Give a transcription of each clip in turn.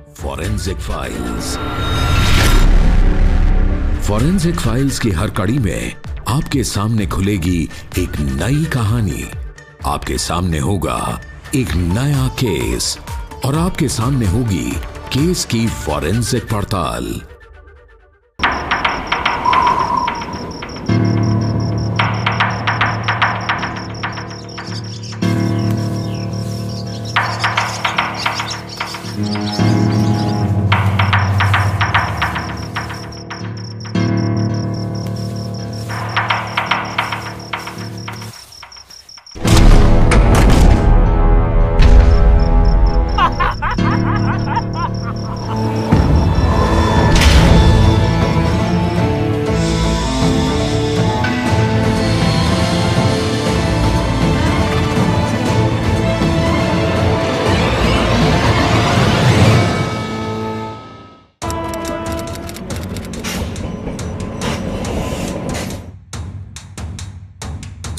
Forensic files. Forensic files की हर कड़ी में आपके सामने खुलेगी एक नई कहानी, आपके सामने होगा एक नया केस और आपके सामने होगी केस की फॉरेंसिक पड़ताल।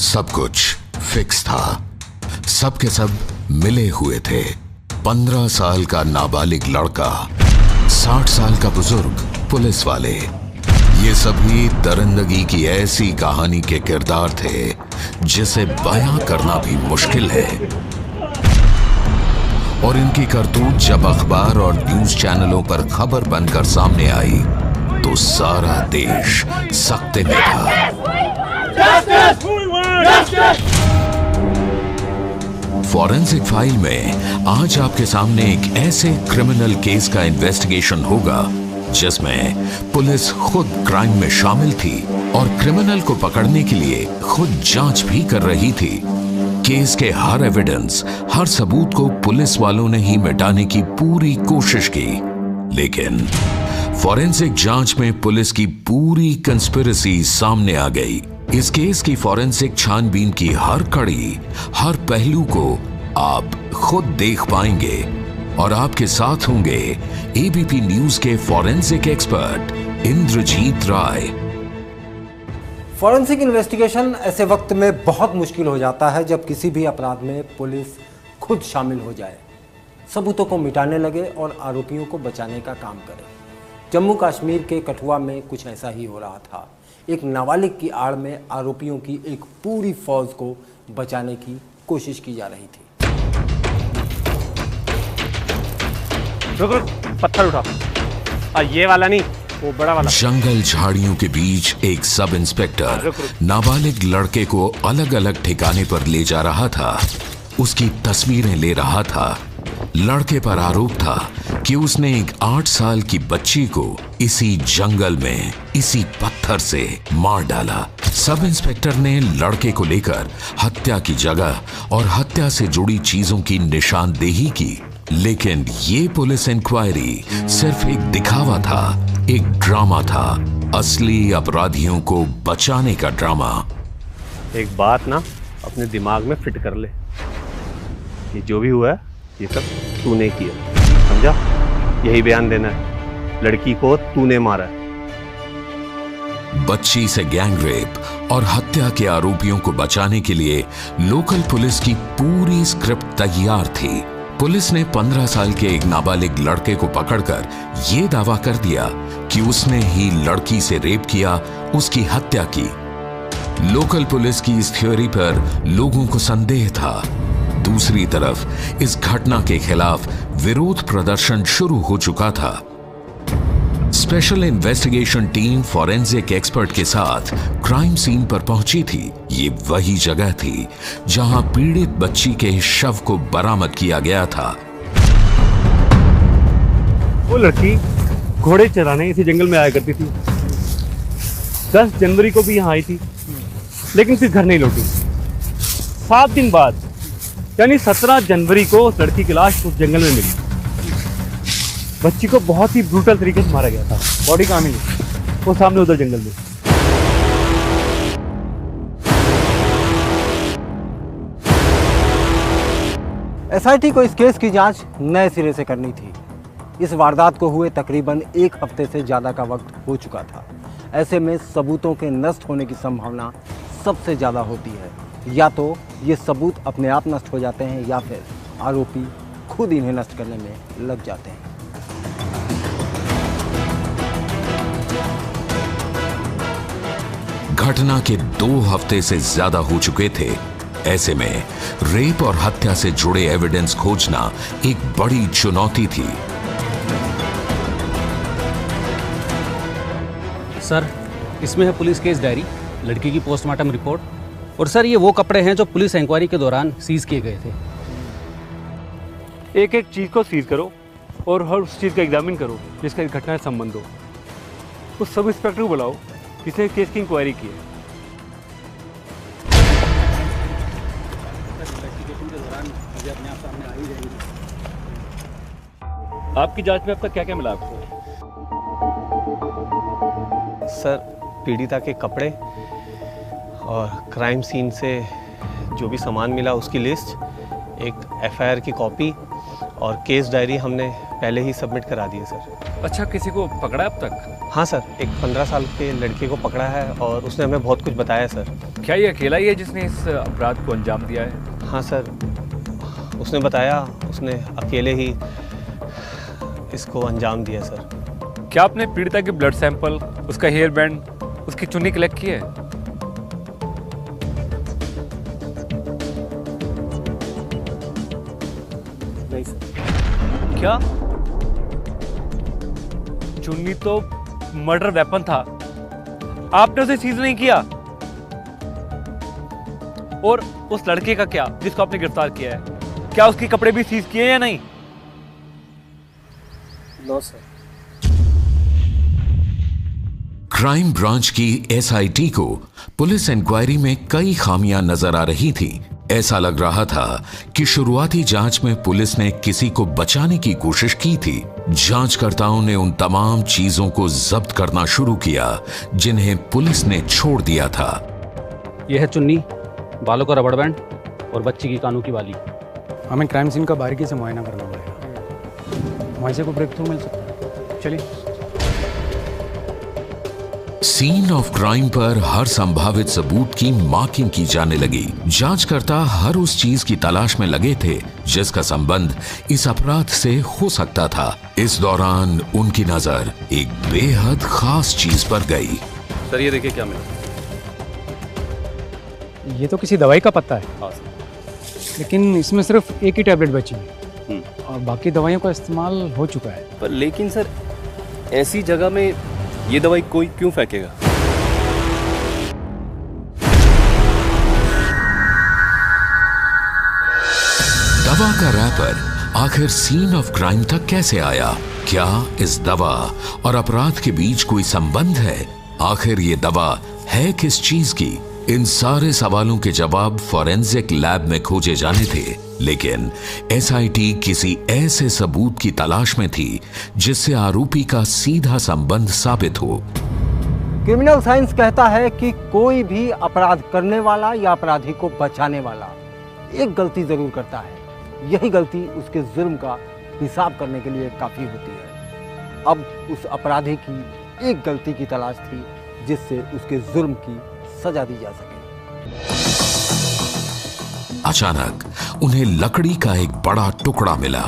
सब कुछ फिक्स था, सब के सब मिले हुए थे। 15 साल का नाबालिग लड़का, 60 साल का बुजुर्ग पुलिस वाले, ये सभी दरिंदगी की ऐसी कहानी के किरदार थे जिसे बयां करना भी मुश्किल है। और इनकी करतूत जब अखबार और न्यूज चैनलों पर खबर बनकर सामने आई तो सारा देश सख्ते में था। फॉरेंसिक फाइल में आज आपके सामने एक ऐसे क्रिमिनल केस का इन्वेस्टिगेशन होगा जिसमें पुलिस खुद क्राइम में शामिल थी और क्रिमिनल को पकड़ने के लिए खुद जांच भी कर रही थी। केस के हर एविडेंस, हर सबूत को पुलिस वालों ने ही मिटाने की पूरी कोशिश की, लेकिन फॉरेंसिक जांच में पुलिस की पूरी कंस्पिरेसी सामने आ गई। इस केस की फॉरेंसिक छानबीन की हर कड़ी, हर पहलू को आप खुद देख पाएंगे और आपके साथ होंगे एबीपी न्यूज के फॉरेंसिक एक्सपर्ट इंद्रजीत राय। फॉरेंसिक इन्वेस्टिगेशन ऐसे वक्त में बहुत मुश्किल हो जाता है जब किसी भी अपराध में पुलिस खुद शामिल हो जाए, सबूतों को मिटाने लगे और आरोपियों को बचाने का काम करे। जम्मू कश्मीर के कठुआ में कुछ ऐसा ही हो रहा था। एक नाबालिग की आड़ में आरोपियों की एक पूरी फौज को बचाने की कोशिश की जा रही थी। रुक रुक, पत्थर उठा। ये वाला नहीं, वो बड़ा वाला। जंगल झाड़ियों के बीच एक सब इंस्पेक्टर नाबालिग लड़के को अलग अलग ठिकाने पर ले जा रहा था, उसकी तस्वीरें ले रहा था। लड़के पर आरोप था कि उसने एक 8 साल की बच्ची को इसी जंगल में इसी पत्थर से मार डाला। सब इंस्पेक्टर ने लड़के को लेकर हत्या की जगह और हत्या से जुड़ी चीजों की निशानदेही की, लेकिन ये पुलिस इंक्वायरी सिर्फ एक दिखावा था, एक ड्रामा था, असली अपराधियों को बचाने का ड्रामा। एक बात ना अपने दिमाग में फिट कर ले, ये जो भी हुआ है ये सब तूने किया, समझा? यही बयान देना है, लड़की को तूने मारा है। बच्ची से गैंगरेप और हत्या के आरोपियों को बचाने के लिए लोकल पुलिस की पूरी स्क्रिप्ट तैयार थी। पुलिस ने 15 साल के एक नाबालिग लड़के को पकड़कर यह दावा कर दिया कि उसने ही लड़की से रेप किया, उसकी हत्या की। लोकल पुलिस की इस थ्योरी पर लोगों को संदेह था। दूसरी तरफ इस घटना के खिलाफ विरोध प्रदर्शन शुरू हो चुका था। Special investigation team forensic expert के साथ क्राइम सीन पर पहुंची थी। ये वही जगह थी जहां पीड़ित बच्ची के शव को बरामद किया गया था। वो लड़की घोड़े चराने इसी जंगल में आया करती थी। 10 जनवरी को भी यहाँ आई थी, लेकिन फिर घर नहीं लौटी। 7 दिन बाद यानी 17 जनवरी को उस लड़की की लाश उस जंगल में मिली। बच्ची को बहुत ही ब्रूटल तरीके से मारा गया था। बॉडी कहाँ मिली? वो सामने उधर जंगल में। एसआईटी को इस केस की जांच नए सिरे से करनी थी। इस वारदात को हुए तकरीबन 1 हफ्ते से ज़्यादा का वक्त हो चुका था। ऐसे में सबूतों के नष्ट होने की संभावना सबसे ज़्यादा होती है। या तो ये सबूत अपने आप नष्ट हो जाते हैं या फिर आरोपी खुद इन्हें नष्ट करने में लग जाते हैं। घटना के 2 हफ्ते से ज्यादा हो चुके थे। ऐसे में रेप और हत्या से जुड़े एविडेंस खोजना एक बड़ी चुनौती थी। सर, इसमें है पुलिस केस डायरी, लड़की की पोस्टमार्टम रिपोर्ट, और सर ये वो कपड़े हैं जो पुलिस इंक्वायरी के दौरान सीज किए गए थे। एक एक चीज़ को सीज करो और हर उस चीज़ का एग्जामिन करो जिसका इस घटना से संबंध हो। उस सब इंस्पेक्टर को बुलाओ जिसने केस की इंक्वायरी की है। आपकी जांच में अब तक क्या क्या मिला आपको? सर, पीड़िता के कपड़े और क्राइम सीन से जो भी सामान मिला उसकी लिस्ट, एक एफआईआर की कॉपी और केस डायरी हमने पहले ही सबमिट करा दी है सर। अच्छा, किसी को पकड़ा अब तक? हाँ सर, एक 15 साल के लड़के को पकड़ा है और उसने हमें बहुत कुछ बताया सर। क्या ये अकेला ही है जिसने इस अपराध को अंजाम दिया है? हाँ सर, उसने बताया उसने अकेले ही इसको अंजाम दिया सर। क्या आपने पीड़िता के ब्लड सैंपल, उसका हेयर बैंड, उसकी चुन्नी कलेक्ट की है? नहीं सर। क्या? चुन्नी तो मर्डर वेपन था, आपने उसे सीज नहीं किया। और उस लड़के का क्या जिसको आपने गिरफ्तार किया है, क्या उसके कपड़े भी सीज किए या नहीं? No sir. क्राइम ब्रांच की एसआईटी को पुलिस इंक्वायरी में कई खामियां नजर आ रही थी। ऐसा लग रहा था कि शुरुआती जांच में पुलिस ने किसी को बचाने की कोशिश की थी। जांचकर्ताओं ने उन तमाम चीजों को जब्त करना शुरू किया जिन्हें पुलिस ने छोड़ दिया था। यह है चुन्नी, बालों का रबड़ बैंड और बच्ची की कानों की बाली। हमें क्राइम सीन का बारीकी से मुआयना करना पड़ेगा, वहीं से कोई ब्रेक थ्रू मिल सकता है। चलिए। सीन ऑफ क्राइम पर हर संभावित सबूत की मार्किंग की जाने लगी। जांचकर्ता हर उस चीज की तलाश में लगे थे जिसका संबंध इस अपराध से हो सकता था। इस दौरान उनकी नजर एक बेहद खास चीज पर गई। सर ये देखिए क्या मिला। ये तो किसी दवाई का पत्ता है। हाँ सर। लेकिन इसमें सिर्फ एक ही टैबलेट बची है और बाकी दवाइयों का इस्तेमाल हो चुका है। पर लेकिन सर, ऐसी जगह में ये दवाई कोई क्यों फेंकेगा? दवा का रैपर आखिर सीन ऑफ क्राइम तक कैसे आया? क्या इस दवा और अपराध के बीच कोई संबंध है? आखिर ये दवा है किस चीज की? इन सारे सवालों के जवाब फॉरेंसिक लैब में खोजे जाने थे, लेकिन एसआईटी किसी ऐसे सबूत की तलाश में थी जिससे आरोपी का सीधा संबंध साबित हो। क्रिमिनल साइंस कहता है कि कोई भी अपराध करने वाला या अपराधी को बचाने वाला एक गलती जरूर करता है। यही गलती उसके जुर्म का हिसाब करने के लिए काफी होती है। अब उस अपराधी की एक गलती की तलाश थी जिससे उसके जुर्म की सजा दी जा सके। अचानक उन्हें लकड़ी का एक बड़ा टुकड़ा मिला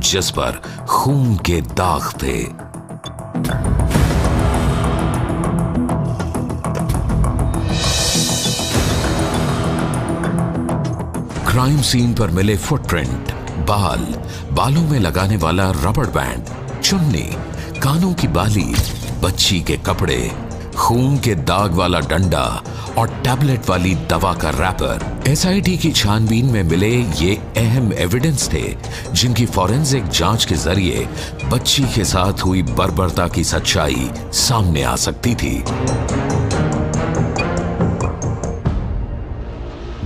जिस पर खून के दाग थे। क्राइम सीन पर मिले फुटप्रिंट, बालों में लगाने वाला रबड़ बैंड, चुन्नी, कानों की बाली, बच्ची के कपड़े, खून के दाग वाला डंडा और टैबलेट वाली दवा का रैपर। एसआईटी की छानबीन में मिले ये अहम एविडेंस थे जिनकी फॉरेंसिक जांच के जरिए बच्ची के साथ हुई बर्बरता की सच्चाई सामने आ सकती थी।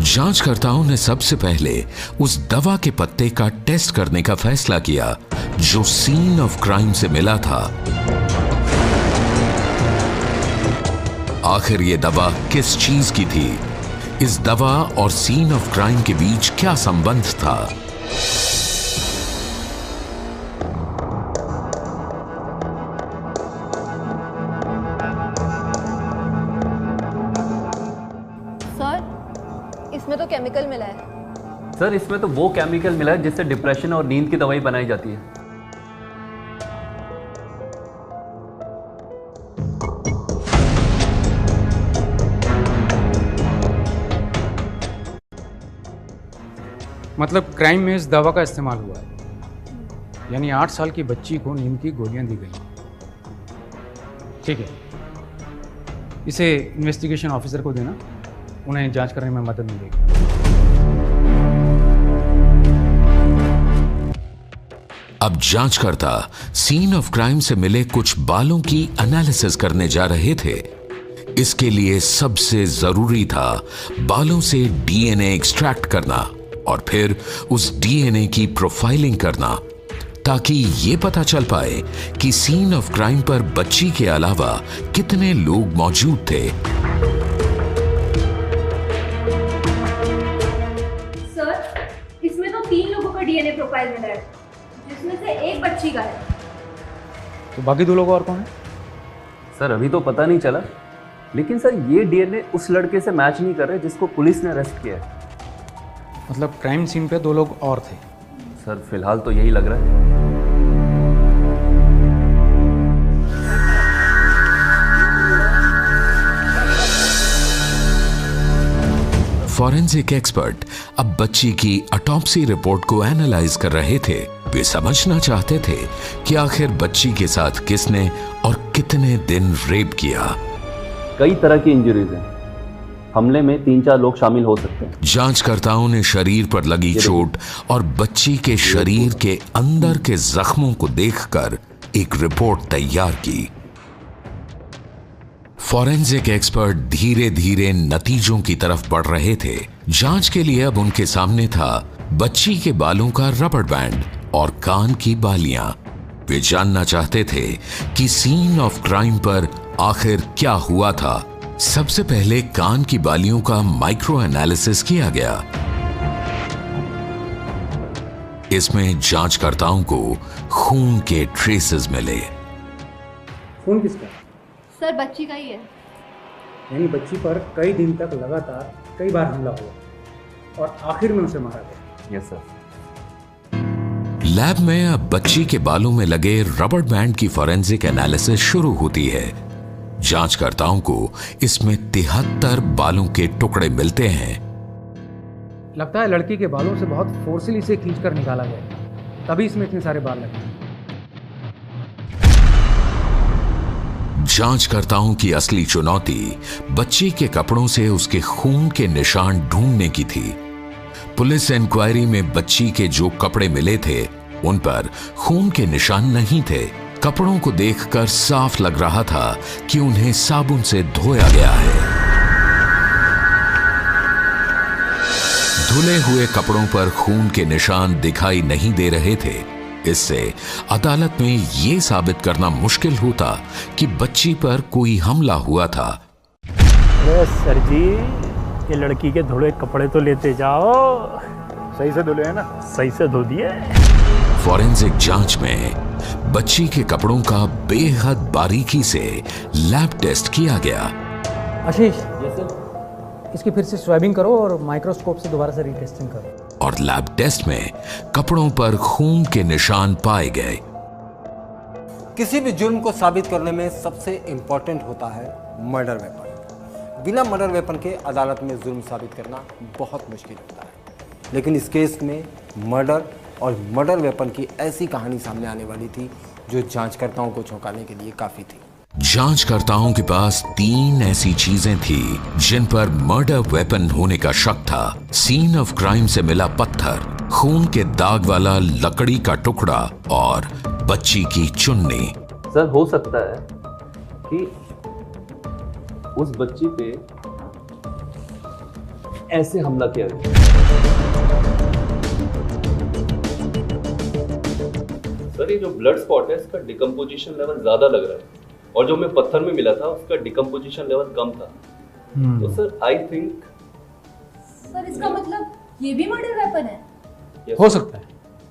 जांचकर्ताओं ने सबसे पहले उस दवा के पत्ते का टेस्ट करने का फैसला किया जो सीन ऑफ क्राइम से मिला था। आखिर ये दवा किस चीज की थी? इस दवा और सीन ऑफ क्राइम के बीच क्या संबंध था? सर, इसमें तो केमिकल मिला है। सर, इसमें तो वो केमिकल मिला है जिससे डिप्रेशन और नींद की दवाई बनाई जाती है। मतलब क्राइम में इस दवा का इस्तेमाल हुआ है, यानी 8 साल की बच्ची को नींद की गोलियां दी गई। ठीक है, इसे इन्वेस्टिगेशन ऑफिसर को देना, उन्हें जांच करने में मदद मिलेगी। अब जांचकर्ता सीन ऑफ क्राइम से मिले कुछ बालों की एनालिसिस करने जा रहे थे। इसके लिए सबसे जरूरी था बालों से डीएनए एक्सट्रैक्ट करना और फिर उस डीएनए की प्रोफाइलिंग करना, ताकि ये पता चल पाए कि सीन ऑफ क्राइम पर बच्ची के अलावा कितने लोग मौजूद थे। सर, इसमें तो 3 लोगों का डीएनए प्रोफाइल मिला है, जिसमें से एक बच्ची का है। तो बाकी 2 लोग और कौन है? सर अभी तो पता नहीं चला, लेकिन सर ये डीएनए उस लड़के से मैच नहीं कर रहे जिसको पुलिस ने अरेस्ट किया है। मतलब क्राइम सीन पे 2 लोग और थे। सर फिलहाल तो यही लग रहा है। फॉरेंसिक एक्सपर्ट अब बच्ची की ऑटोप्सी रिपोर्ट को एनालाइज कर रहे थे। वे समझना चाहते थे कि आखिर बच्ची के साथ किसने और कितने दिन रेप किया। कई तरह की इंजरीज हैं, हमले में 3-4 लोग शामिल हो सकते हैं। जांचकर्ताओं ने शरीर पर लगी चोट और बच्ची के शरीर के अंदर के जख्मों को देखकर एक रिपोर्ट तैयार की। फॉरेंसिक एक्सपर्ट धीरे धीरे नतीजों की तरफ बढ़ रहे थे। जांच के लिए अब उनके सामने था बच्ची के बालों का रबर बैंड और कान की बालियां। वे जानना चाहते थे कि सीन ऑफ क्राइम पर आखिर क्या हुआ था। सबसे पहले कान की बालियों का माइक्रो एनालिसिस किया गया। इसमें जांचकर्ताओं को खून के ट्रेसेस मिले। खून किसका? सर बच्ची का ही है। यानी बच्ची पर कई दिन तक लगातार कई बार हमला हुआ और आखिर में उसे मारा गया। Yes sir. लैब में अब बच्ची के बालों में लगे रबर बैंड की फॉरेंसिक एनालिसिस शुरू होती है। जांचकर्ताओं को इसमें 73 बालों के टुकड़े मिलते हैं। लगता है लड़की के बालों से बहुत फोर्सली इसे खींचकर निकाला गया, तभी इसमें इतने सारे बाल लगे। जांचकर्ताओं की असली चुनौती बच्ची के कपड़ों से उसके खून के निशान ढूंढने की थी। पुलिस इंक्वायरी में बच्ची के जो कपड़े मिले थे उन पर खून के निशान नहीं थे। कपड़ों को देखकर साफ लग रहा था कि उन्हें साबुन से धोया गया है। धुले हुए कपड़ों पर खून के निशान दिखाई नहीं दे रहे थे। इससे अदालत में यह साबित करना मुश्किल होता कि बच्ची पर कोई हमला हुआ था। अरे सर जी, ये लड़की के धुले कपड़े तो लेते जाओ। सही से धुले हैं ना? सही से धो दिए। फॉरेंसिक जांच में बच्ची के कपड़ों का बेहद बारीकी से लैब टेस्ट किया गया। आशीष, इसकी फिर से स्वैबिंग करो और माइक्रोस्कोप से दोबारा से रीटेस्टिंग करो। और लैब टेस्ट में कपड़ों पर खून के निशान पाए गए। किसी भी जुर्म को साबित करने में सबसे इंपॉर्टेंट होता है मर्डर वेपन। बिना मर्डर वेपन के अदालत में जुर्म साबित करना बहुत मुश्किल होता है। लेकिन इस केस में मर्डर और मर्डर वेपन की ऐसी कहानी सामने आने वाली थी जो जांचकर्ताओं को चौंकाने के लिए काफी थी। जांचकर्ताओं के पास 3 ऐसी चीजें थी जिन पर मर्डर वेपन होने का शक था। सीन ऑफ क्राइम से मिला पत्थर, खून के दाग वाला लकड़ी का टुकड़ा और बच्ची की चुन्नी। सर हो सकता है कि उस बच्ची पे ऐसे हमला किया गया। सर ये जो ब्लड स्पॉट है इसका डिकम्पोजिशन लेवल ज्यादा लग रहा है और जो हमें पत्थर में मिला था उसका डिकम्पोजिशन लेवल कम था। तो सर आई थिंक सर इसका मतलब ये भी मर्डर वेपन है? हो सकता है।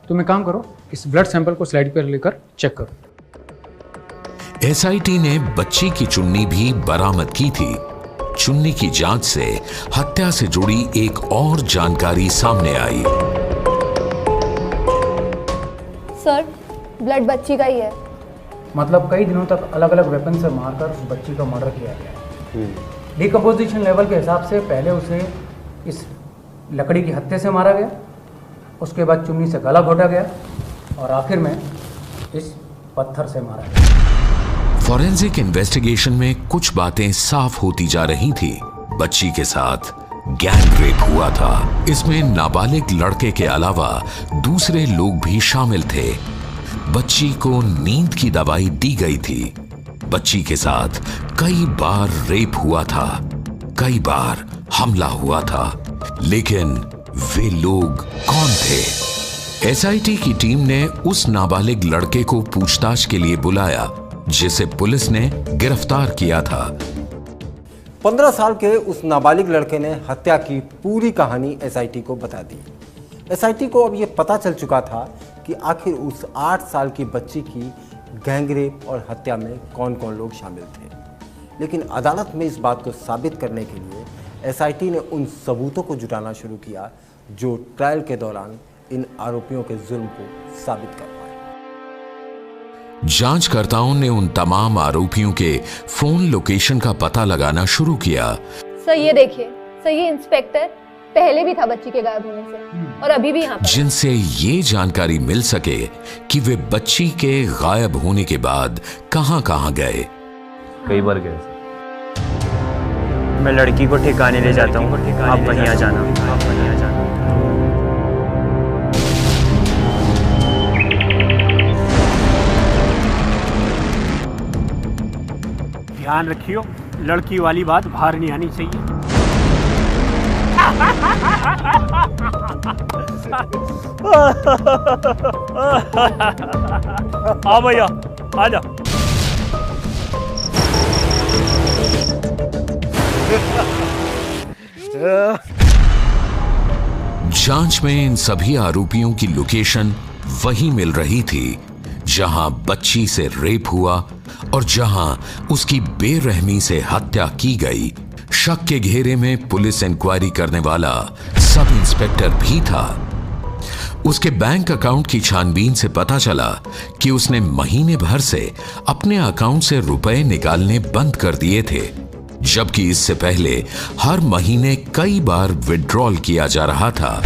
तुम एक काम करो, इस ब्लड सैंपल को स्लाइड पर लेकर चेक करो। एसआईटी ने बच्ची की चुन्नी भी बरामद की थी। चुन्नी की जांच से हत्या से जुड़ी एक और जानकारी सामने आई। सर ब्लड बच्ची का ही है। मतलब कई दिनों तक अलग अलग वेपन से मारकर उस बच्ची का मर्डर किया गया है। डिकम्पोजिशन लेवल के हिसाब से पहले उसे इस लकड़ी की हत्थे से मारा गया, उसके बाद चुन्नी से गला घोटा गया और आखिर में इस पत्थर से मारा गया। फॉरेंसिक इन्वेस्टिगेशन में कुछ बातें साफ होती जा रही थी। बच्ची के साथ गैंग रेप हुआ था। इसमें नाबालिग लड़के के अलावा दूसरे लोग भी शामिल थे। बच्ची को नींद की दवाई दी गई थी। बच्ची के साथ कई बार रेप हुआ था, कई बार हमला हुआ था। लेकिन वे लोग कौन थे? एसआईटी की टीम ने उस नाबालिग लड़के को पूछताछ के लिए बुलाया जिसे पुलिस ने गिरफ्तार किया था। 15 साल के उस नाबालिग लड़के ने हत्या की पूरी कहानी एसआईटी को बता दी। एसआईटी को अब यह पता चल चुका था कि आखिर उस 8 साल की बच्ची की गैंगरेप और हत्या में कौन कौन लोग शामिल थे। लेकिन अदालत में इस बात को साबित करने के लिए एसआईटी ने उन सबूतों को जुटाना शुरू किया जो ट्रायल के दौरान इन आरोपियों के जुल्म को साबित कर पाए। जांचकर्ताओं ने उन तमाम आरोपियों के फोन लोकेशन का पता लगाना शुरू किया। सर ये देखिए, सर ये इंस्पेक्टर पहले भी था बच्ची के गायब होने से और अभी भी यहाँ पर। जिनसे ये जानकारी मिल सके कि वे बच्ची के गायब होने के बाद कहां-कहां गए। कई बार गए। मैं लड़की को ठिकाने ले जाता हूँ, आप वहीं आ जाना। ध्यान रखियो, लड़की वाली बात बाहर नहीं आनी चाहिए। हाँ भैया, आ जा। जांच में इन सभी आरोपियों की लोकेशन वही मिल रही थी जहां बच्ची से रेप हुआ और जहां उसकी बेरहमी से हत्या की गई। शक के घेरे में पुलिस इंक्वायरी करने वाला सब इंस्पेक्टर भी था। उसके बैंक अकाउंट की छानबीन से पता चला कि उसने महीने भर से अपने अकाउंट से रुपए निकालने बंद कर दिए थे, जबकि इससे पहले हर महीने कई बार विड्रॉल किया जा रहा था।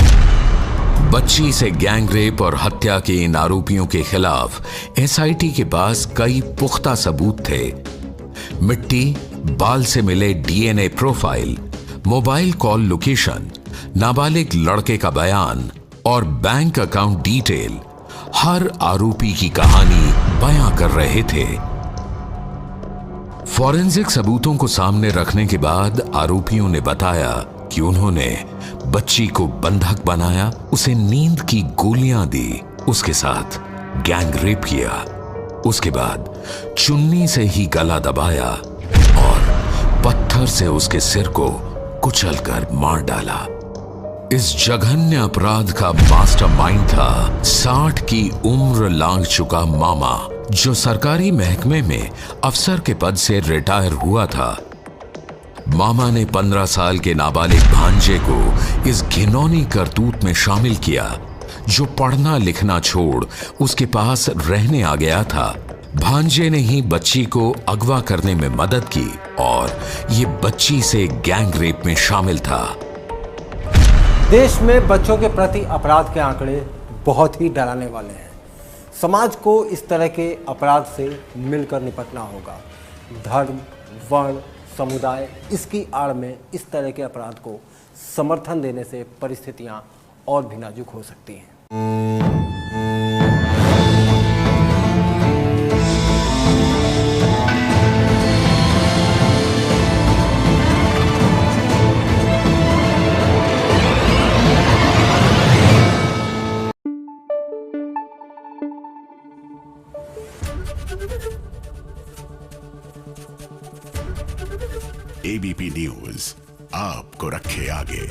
बच्ची से गैंगरेप और हत्या के इन आरोपियों के खिलाफ एसआईटी के पास कई पुख्ता सबूत थे। मिट्टी, बाल से मिले DNA profile, mobile call location, नाबालिग लड़के का बयान और बैंक अकाउंट डिटेल हर आरोपी की कहानी बयां कर रहे थे। फॉरेंसिक सबूतों को सामने रखने के बाद आरोपियों ने बताया कि उन्होंने बच्ची को बंधक बनाया, उसे नींद की गोलियां दी, उसके साथ गैंगरेप किया, उसके बाद चुन्नी से ही गला दबाया और पत्थर से उसके सिर को कुचलकर मार डाला। इस जघन्य अपराध का मास्टरमाइंड था 60 की उम्र लांघ चुका मामा, जो सरकारी महकमे में अफसर के पद से रिटायर हुआ था। मामा ने 15 साल के नाबालिग भांजे को इस घिनौनी करतूत में शामिल किया, जो पढ़ना लिखना छोड़ उसके पास रहने आ गया था। भांजे ने ही बच्ची को अगवा करने में मदद की और ये बच्ची से गैंगरेप में शामिल था। देश में बच्चों के प्रति अपराध के आंकड़े बहुत ही डराने वाले हैं। समाज को इस तरह के अपराध से मिलकर निपटना होगा। धर्म, वर्ण, समुदाय इसकी आड़ में इस तरह के अपराध को समर्थन देने से परिस्थितियां और भी नाजुक हो सकती हैं। एबीपी न्यूज आपको रखे आगे।